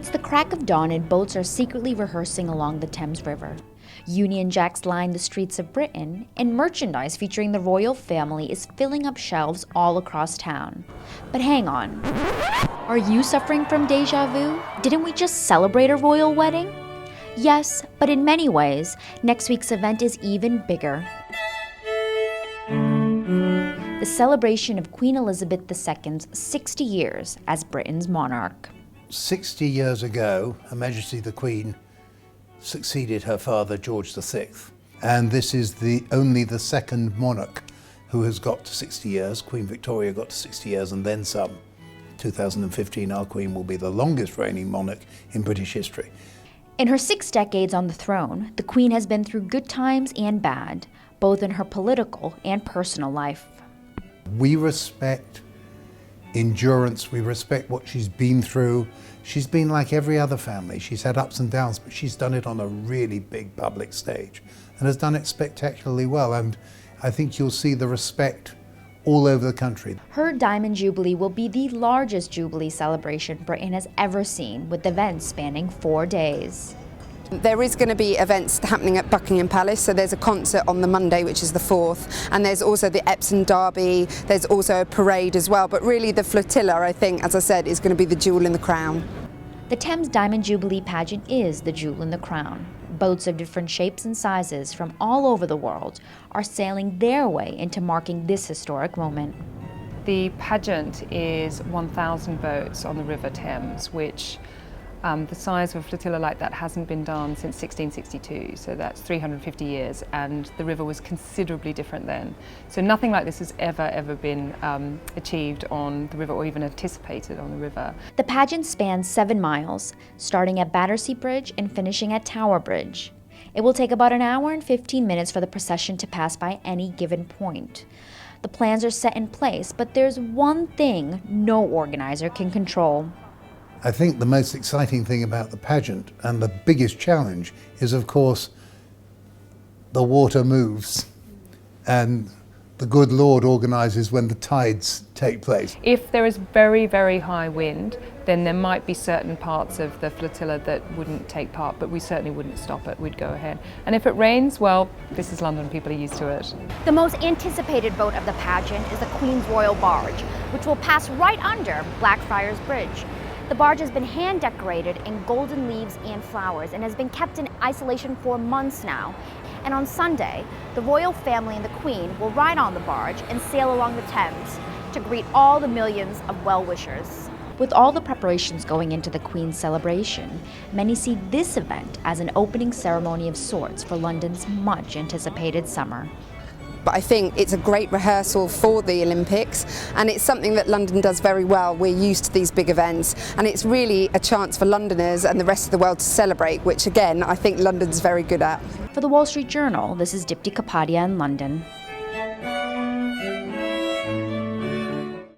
It's the crack of dawn and boats are secretly rehearsing along the Thames River. Union Jacks line the streets of Britain, and merchandise featuring the royal family is filling up shelves all across town. But hang on. Are you suffering from deja vu? Didn't we just celebrate a royal wedding? Yes, but in many ways, next week's event is even bigger. The celebration of Queen Elizabeth II's 60 years as Britain's monarch. 60 years ago, Her Majesty the Queen succeeded her father, George VI. And this is only the second monarch who has got to 60 years. Queen Victoria got to 60 years and then some. 2015, our Queen will be the longest reigning monarch in British history. In her 6 decades on the throne, the Queen has been through good times and bad, both in her political and personal life. We respect endurance, we respect what she's been through. She's been like every other family. She's had ups and downs, but she's done it on a really big public stage and has done it spectacularly well. And I think you'll see the respect all over the country. Her Diamond Jubilee will be the largest Jubilee celebration Britain has ever seen, with events spanning 4 days. There is going to be events happening at Buckingham Palace, so there's a concert on the Monday, which is the 4th, and there's also the Epsom Derby, there's also a parade as well, but really the flotilla, I think, as I said, is going to be the jewel in the crown. The Thames Diamond Jubilee pageant is the jewel in the crown. Boats of different shapes and sizes from all over the world are sailing their way into marking this historic moment. The pageant is 1,000 boats on the River Thames, which the size of a flotilla like that hasn't been done since 1662, so that's 350 years, and the river was considerably different then. So nothing like this has ever been achieved on the river, or even anticipated on the river. The pageant spans 7 miles, starting at Battersea Bridge and finishing at Tower Bridge. It will take about 1 hour and 15 minutes for the procession to pass by any given point. The plans are set in place, but there's one thing no organizer can control. I think the most exciting thing about the pageant, and the biggest challenge, is of course the water moves and the good Lord organises when the tides take place. If there is very, very high wind, then there might be certain parts of the flotilla that wouldn't take part, but we certainly wouldn't stop it, we'd go ahead. And if it rains, well, this is London, people are used to it. The most anticipated boat of the pageant is the Queen's Royal Barge, which will pass right under Blackfriars Bridge. The barge has been hand decorated in golden leaves and flowers and has been kept in isolation for months now. And on Sunday, the royal family and the Queen will ride on the barge and sail along the Thames to greet all the millions of well-wishers. With all the preparations going into the Queen's celebration, many see this event as an opening ceremony of sorts for London's much anticipated summer. But I think it's a great rehearsal for the Olympics, and it's something that London does very well. We're used to these big events, and it's really a chance for Londoners and the rest of the world to celebrate, which again, I think London's very good at. For the Wall Street Journal, this is Dipti Kapadia in London.